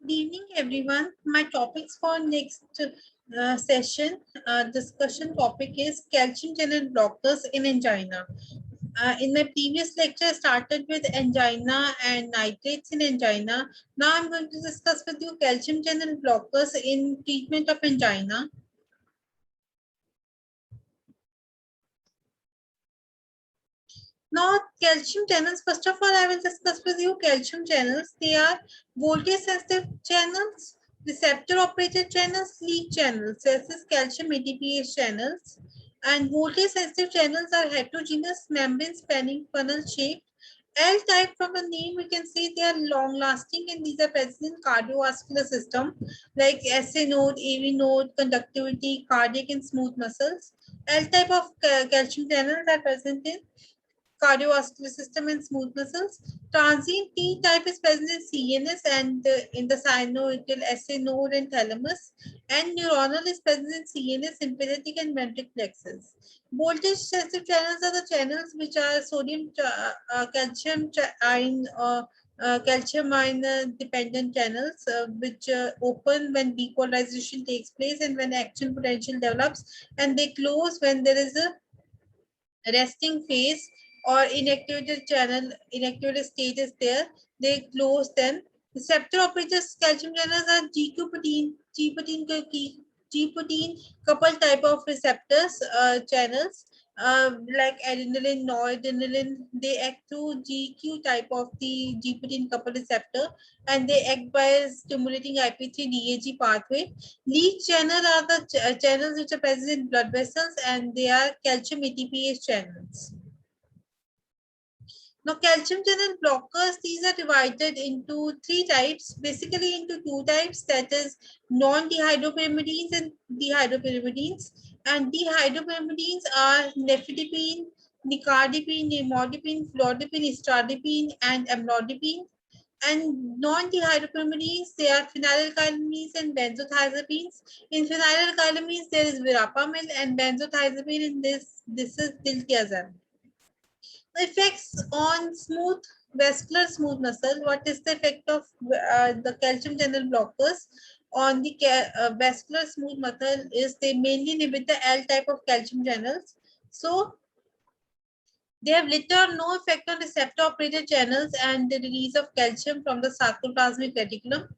Good evening, everyone. My topics for next session discussion topic is calcium channel blockers in angina. In my previous lecture, I started with angina and nitrates in angina. Now I'm going to discuss with you calcium channel blockers in treatment of angina. Now, calcium channels, first of all, I will discuss with you calcium channels. They are voltage sensitive channels, receptor operated channels, leak channels. This is calcium ATPase channels. And voltage sensitive channels are heterogeneous membrane spanning funnel shaped. L type from the name, we can say they are long lasting and these are present in cardiovascular system like SA node, AV node, conductivity, cardiac and smooth muscles. L type of calcium channels are present in cardiovascular system and smooth muscles. Transient T type is present in CNS and in the synovial SA node and thalamus. And neuronal is present in CNS, sympathetic and ventricular plexus. Voltage sensitive channels are the channels which are sodium, calcium, ion, calcium ion dependent channels which open when depolarization takes place and when action potential develops, and they close when there is a resting phase or inactivated channel, inactivated state is there, they close then. Receptor operators calcium channels are G protein couple type of receptors channels like adrenaline, noradrenaline. They act through GQ type of the G protein couple receptor and they act by stimulating IP3 DAG pathway. Leak channel are the channels which are present in blood vessels and they are calcium ATPase channels. Now, calcium channel blockers, these are divided into three types, basically into two types, that is non-dihydropyrimidines and dihydropyrimidines. And dihydropyrimidines are nifedipine, nicardipine, nimodipine, fluoropyrimidine, istradipine, and amlodipine. And non-dihydropyrimidines, they are phenylalkylamines and benzothiazepines. In phenylalkylamines, there is verapamil, and benzothiazepine in this is diltiazem. Effects on smooth muscle. What is the effect of the calcium channel blockers on the vascular smooth muscle is they mainly inhibit the L type of calcium channels. So they have little or no effect on receptor operated channels and the release of calcium from the sarcoplasmic reticulum.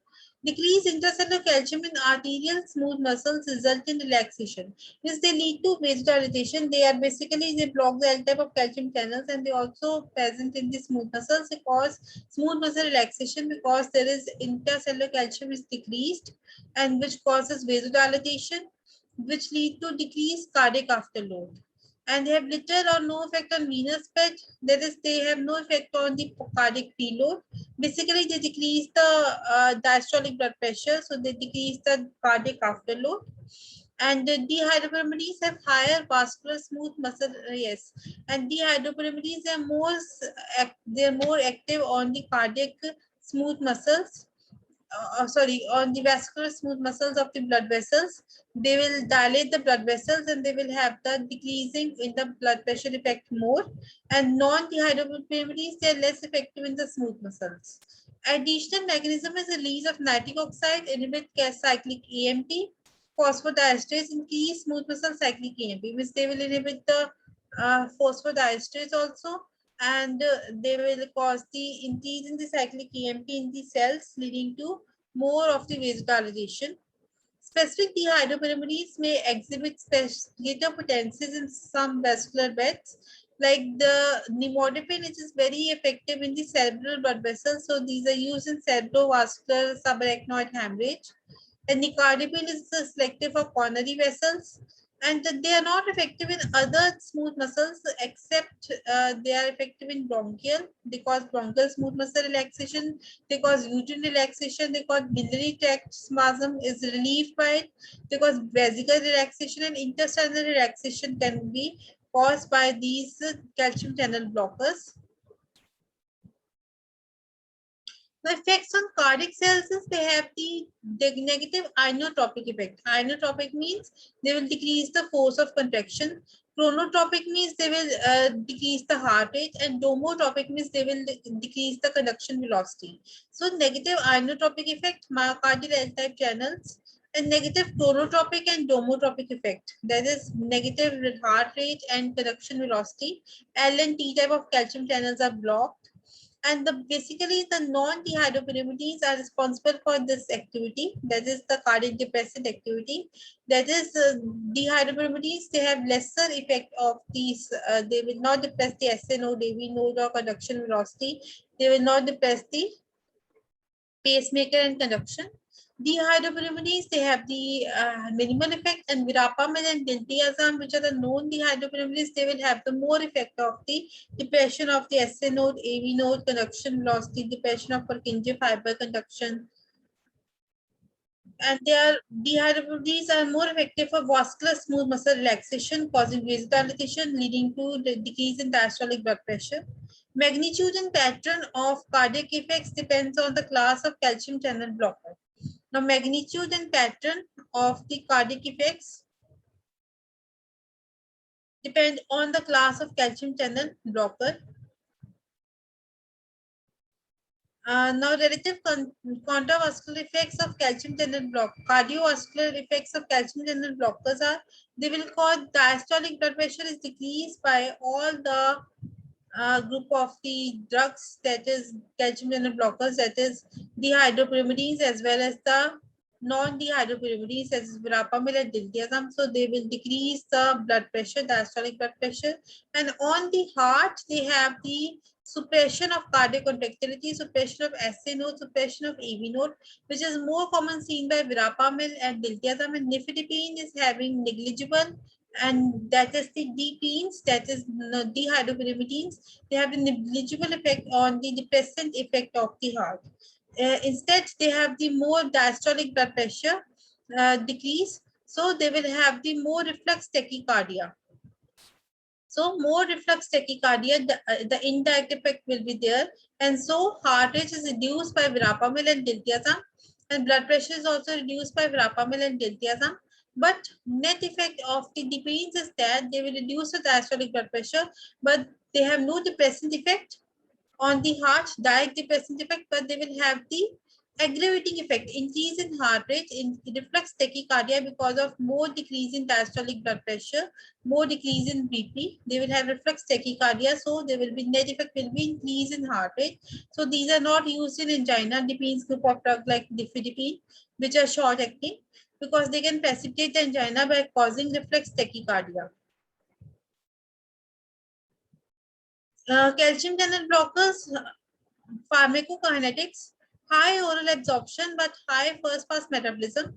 Decreased intercellular calcium in arterial smooth muscles result in relaxation. Yes, they lead to vasodilatation. They block the L type of calcium channels and they also present in the smooth muscles. They cause smooth muscle relaxation because there is intercellular calcium is decreased and which causes vasodilatation, which lead to decreased cardiac afterload. And they have little or no effect on venous fetch. That is, they have no effect on the cardiac preload. Basically, they decrease the diastolic blood pressure, so they decrease the cardiac afterload. And the dihydropyrimidines have higher vascular smooth muscle, yes. And dihydropyrimidines are they're more active on the cardiac smooth muscles, on the vascular smooth muscles of the blood vessels. They will dilate the blood vessels and they will have the decreasing in the blood pressure effect more. And non-dihydropyrimidines, they are less effective in the smooth muscles. Additional mechanism is release of nitric oxide, inhibit cyclic AMP, phosphodiesterase, increase smooth muscle cyclic AMP, which they will inhibit the phosphodiesterase also, and they will cause the increase in the cyclic EMP in the cells, leading to more of the vasodilation. Specific dihydropyrimidines may exhibit greater potencies in some vascular beds, like the nimodipine, which is very effective in the cerebral blood vessels. So these are used in cerebrovascular subarachnoid hemorrhage. And nicardipine is selective for coronary vessels, and they are not effective in other smooth muscles except they are effective in bronchial. They cause bronchial smooth muscle relaxation, they cause uterine relaxation, they cause biliary tract spasm is relieved by it, they cause vesical relaxation, and intestinal relaxation can be caused by these calcium channel blockers. The effects on cardiac cells is they have the negative inotropic effect. Inotropic means they will decrease the force of contraction. Chronotropic means they will decrease the heart rate, and domotropic means they will decrease the conduction velocity. So negative inotropic effect, myocardial L-type channels, and negative chronotropic and domotropic effect. That is negative heart rate and conduction velocity. L and T type of calcium channels are blocked. And basically the non-dihydropyrimidines are responsible for this activity, that is the cardiac depressant activity. That is dihydropyrimidines, they have lesser effect of these, they will not depress the SA node, AV node or conduction velocity. They will not depress the pacemaker and conduction. Dihydropyrimidines, they have the minimal effect, and verapamil and diltiazem, which are the known dihydropyrimidines, they will have the more effect of the depression of the SA node, AV node, conduction velocity, depression of Purkinje fiber conduction. And they are dihydropyrimidines are more effective for vascular smooth muscle relaxation, causing vasodilatation, leading to the decrease in diastolic blood pressure. Magnitude and pattern of cardiac effects depends on the class of calcium channel blocker. Now, magnitude and pattern of the cardiac effects depend on the class of calcium channel blocker. Now, relative contravascular effects of calcium channel block. Cardiovascular effects of calcium channel blockers are, they will cause diastolic blood pressure is decreased by all the group of the drugs, that is calcium channel blockers, that is dihydropyrimidines, as well as the non-dihydropyrimidines, as verapamil and diltiazem. So they will decrease the blood pressure, diastolic blood pressure. And on the heart, they have the suppression of cardiac contractility, suppression of SA node, suppression of AV node, which is more common seen by verapamil and diltiazem. And nifedipine is having negligible, and that is the DPNs, that is dihydropyrimidines. They have a negligible effect on the depressant effect of the heart. Instead, they have the more diastolic blood pressure decrease, so they will have the more reflex tachycardia. So more reflex tachycardia, the indirect effect will be there, and so heart rate is reduced by verapamil and diltiazem, and blood pressure is also reduced by verapamil and diltiazem. But net effect of the DPNs is that they will reduce the diastolic blood pressure, but they have no depressant effect on the heart, direct depressant effect, but they will have the aggravating effect, increase in heart rate, in reflex tachycardia because of more decrease in diastolic blood pressure, more decrease in BP. They will have reflex tachycardia, so there will be net effect will be increase in heart rate. So these are not used in angina, depends group of drug like difidipine, which are short acting, because they can precipitate the angina by causing reflex tachycardia. Calcium channel blockers, pharmacokinetics, high oral absorption but high first pass metabolism.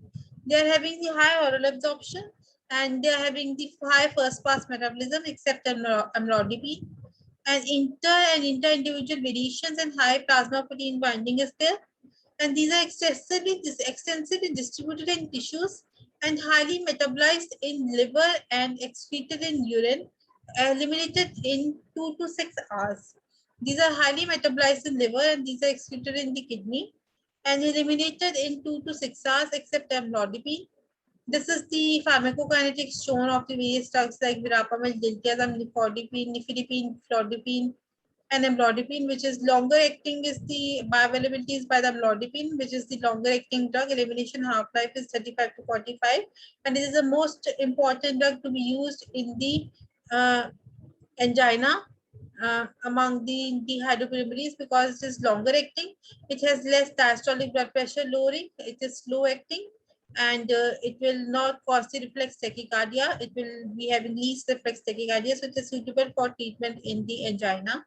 They are having the high oral absorption and they are having the high first pass metabolism except amlodipine. And inter-individual variations and high plasma protein binding is there. And these are extensively distributed in tissues and highly metabolized in liver and excreted in urine, eliminated in 2 to 6 hours. These are highly metabolized in liver and these are excreted in the kidney and eliminated in 2 to 6 hours except amlodipine. This is the pharmacokinetics shown of the various drugs like verapamil, diltiazem, nifedipine, flodipine, and amlodipine, which is longer acting, is the bioavailability is by the amlodipine, which is the longer acting drug. Elimination half-life is 35 to 45. And it is the most important drug to be used in the angina among the dihydropyrimidines because it is longer acting. It has less diastolic blood pressure lowering. It is slow acting and it will not cause the reflex tachycardia. It will be having least reflex tachycardia, so it is suitable for treatment in the angina.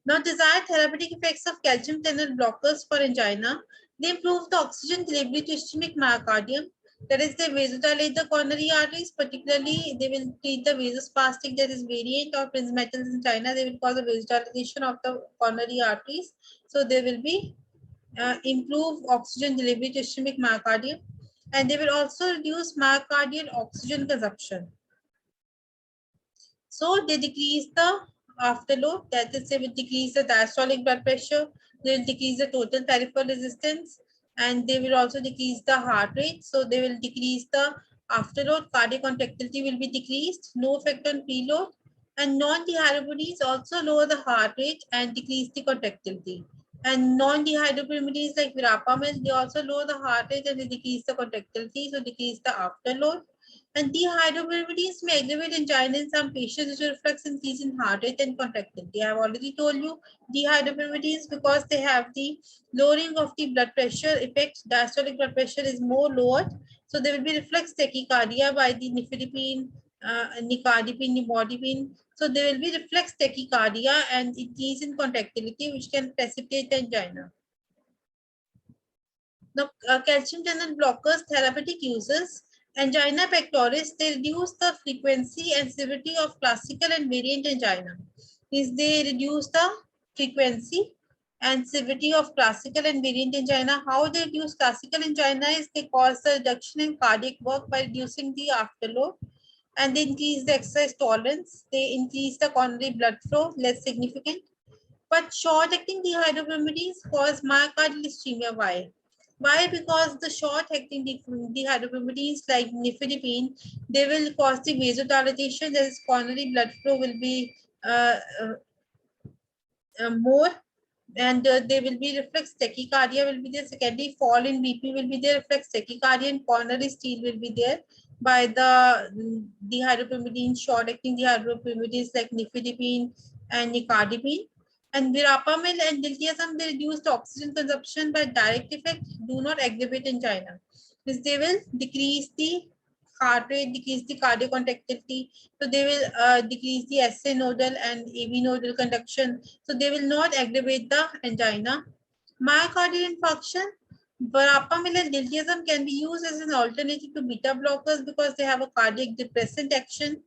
Now, desired therapeutic effects of calcium channel blockers for angina. They improve the oxygen delivery to ischemic myocardium. That is, they vasodilate the coronary arteries. Particularly, they will treat the vasospastic, that is variant of Prinzmetal's angina. They will cause a vasodilation of the coronary arteries. So, they will be improve oxygen delivery to ischemic myocardium. And they will also reduce myocardial oxygen consumption. So they decrease the afterload, that is, they will decrease the diastolic blood pressure, they will decrease the total peripheral resistance, and they will also decrease the heart rate. So they will decrease the Afterload, cardiac contractility will be decreased, no effect on preload, and non-dehydropyrimidines also lower the heart rate and decrease the contractility. And non-dehydropyrimidines like verapamil, they also lower the heart rate and they decrease the contractility, so decrease the afterload. And dehydropyrimidines may aggravate angina in some patients, which reflects increase in heart rate and contractility. I have already told you dehydropyrimidines because they have the lowering of the blood pressure effect. Diastolic blood pressure is more lowered, so there will be reflex tachycardia by the nifedipine, nicardipine, nimodipine. So there will be reflex tachycardia and increase in contractility, which can precipitate angina. Now, calcium channel blockers therapeutic uses. Angina pectoris, they reduce the frequency and severity of classical and variant angina. Is they reduce the frequency and severity of classical and variant angina. How they reduce classical angina is they cause the reduction in cardiac work by reducing the afterload, and they increase the exercise tolerance. They increase the coronary blood flow, less significant. But short-acting dehydropyrimidines cause myocardial ischemia. Why? Why? Because the short-acting dehydropyrimidines like nifedipine, they will cause the vasodilatation. That is, coronary blood flow will be uh, more, and there will be reflex tachycardia will be there. Secondary fall in BP will be there. Reflex tachycardia and coronary steal will be there by the dehydropyrimidine, short-acting dehydropyrimidines like nifedipine and nicardipine. And verapamil and diltiazem, they reduce the oxygen consumption by direct effect, do not aggravate angina. This they will decrease the heart rate, decrease the cardiac contractility. So they will decrease the SA nodal and AV nodal conduction. So they will not aggravate the angina. Myocardial infarction, verapamil and diltiazem can be used as an alternative to beta blockers because they have a cardiac depressant action.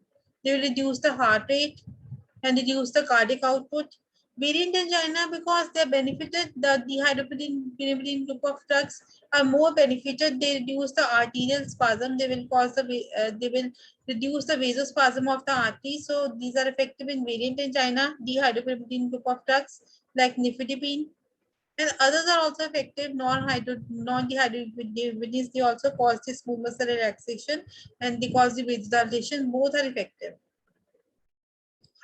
They will reduce the heart rate and reduce the cardiac output. Variant angina, because they are benefited, the dehydropyrimidine group of drugs are more benefited. They reduce the arterial spasm. They will cause they will reduce the vasospasm of the artery. So these are effective in variant angina. Dehydropyrimidine group of drugs like nifedipine and others are also effective. Non-dehydropyrimidines, they also cause the smooth muscle relaxation and they cause the vasodilation. Both are effective.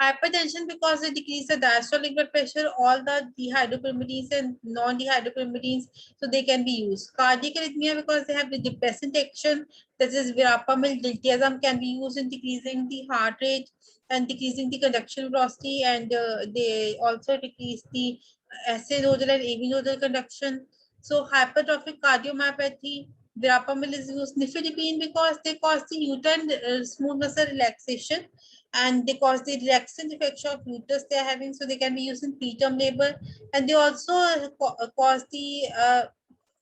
Hypertension, because they decrease the diastolic blood pressure, all the dehydropyrimidines and non-dehydropyrimidines, so they can be used. Cardiac arrhythmia, because they have the depressant action, that is verapamil, diltiazem can be used in decreasing the heart rate and decreasing the conduction velocity, and they also decrease the SA nodal and AV nodal conduction. So hypertrophic cardiomyopathy, verapamil is used. Nifedipine, because they cause the uterine smooth muscle relaxation and they cause the relaxant effect of uterus they are having, so they can be used in preterm labor. And they also cause the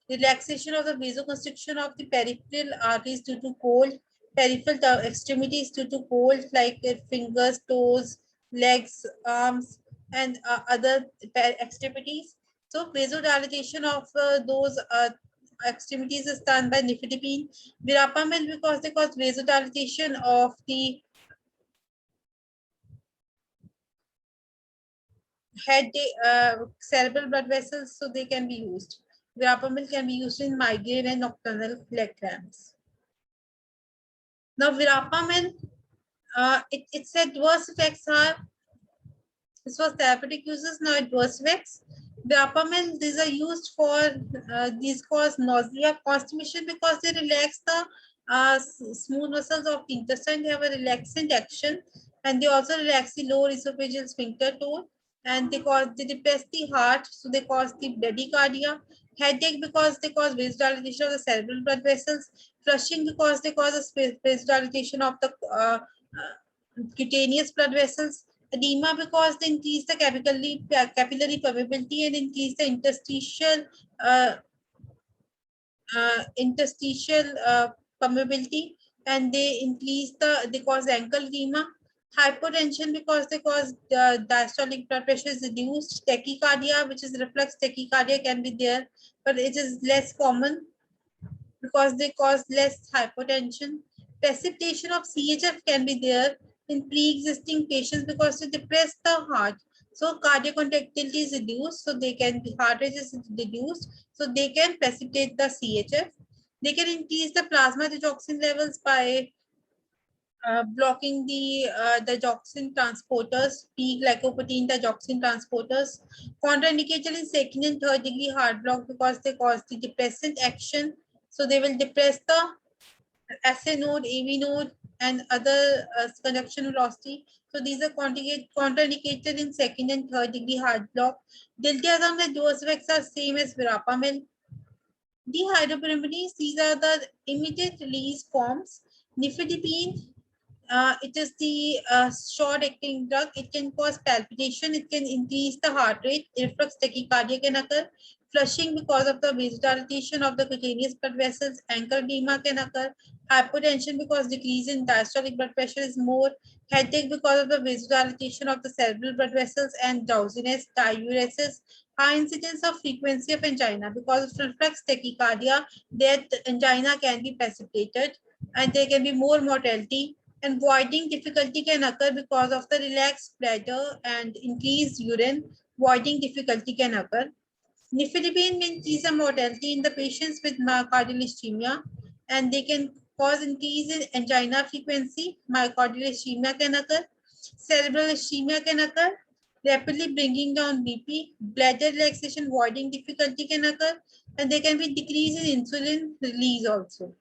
relaxation of the vasoconstriction of the peripheral arteries due to cold, peripheral extremities due to cold, like fingers, toes, legs, arms, and other extremities. So vasodilatation of those extremities is done by nifedipine. Verapamil, because they cause vasodilatation of the head, cerebral blood vessels, so they can be used. Verapamil can be used in migraine and nocturnal leg cramps. Now, verapamil, its adverse effects are, this was therapeutic uses, now adverse effects. Verapamil, these are used for, these cause nausea, constipation, because they relax the smooth muscles of the intestine. They have a relaxant action, and they also relax the lower esophageal sphincter tone, and they depress the heart, so they cause the bradycardia. Headache, because they cause vasodilatation of the cerebral blood vessels. Flushing, because they cause a vasodilatation of the cutaneous blood vessels. Edema, because they increase the capillary permeability and increase the uh, interstitial permeability, and they cause ankle edema. Hypotension, because they cause diastolic blood pressure is reduced. Tachycardia, which is reflex tachycardia, can be there, but it is less common because they cause less hypotension. Precipitation of CHF can be there in pre-existing patients because they depress the heart. So cardiac contractility is reduced, so they can, heart rate is reduced, so they can precipitate the CHF. They can increase the plasma digoxin levels by blocking the digoxin transporters, P-glycoprotein digoxin transporters. Contraindicated in second and third degree heart block because they cause the depressant action. So they will depress the SA node, AV node, and other conduction velocity. So these are contraindicated in second and third degree heart block. Diltiazem and dose effects are same as verapamil. Dihydropyrimidines, these are the immediate release forms. Nifedipine, it is the short-acting drug. It can cause palpitation. It can increase the heart rate. Reflux tachycardia can occur. Flushing because of the vasodilatation of the cutaneous blood vessels. Ankle edema can occur. Hypotension because decrease in diastolic blood pressure is more. Headache because of the vasodilatation of the cerebral blood vessels and drowsiness, diuresis. High incidence of frequency of angina because of reflex tachycardia. That angina can be precipitated and there can be more mortality, and voiding difficulty can occur because of the relaxed bladder and increased urine. Voiding difficulty can occur. Nifedipine may increase the mortality in the patients with myocardial ischemia, and they can cause increase in angina frequency. Myocardial ischemia can occur. Cerebral ischemia can occur, rapidly bringing down BP. Bladder relaxation, voiding difficulty can occur, and there can be decrease in insulin release also.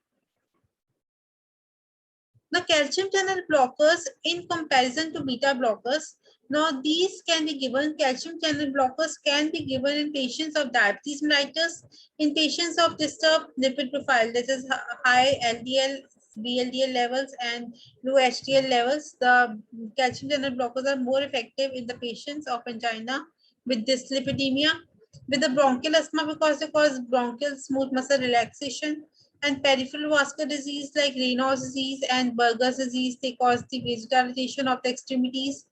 Now, calcium channel blockers in comparison to beta blockers. Now, these can be given, calcium channel blockers can be given in patients of diabetes mellitus, in patients of disturbed lipid profile, that is high LDL, VLDL levels and low HDL levels. The calcium channel blockers are more effective in the patients of angina with dyslipidemia, with the bronchial asthma because they cause bronchial smooth muscle relaxation, and peripheral vascular disease like Raynaud's disease and Buerger's disease, they cause the vasodilatation of the extremities.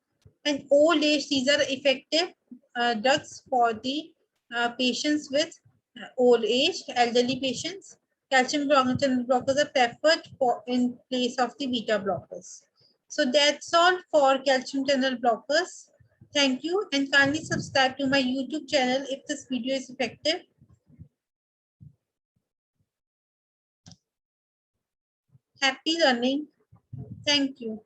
And old age, these are effective drugs for the patients with old age, elderly patients. Calcium channel blockers are preferred for in place of the beta blockers. So that's all for calcium channel blockers. Thank you, and kindly subscribe to my YouTube channel if this video is effective. Happy learning. Thank you.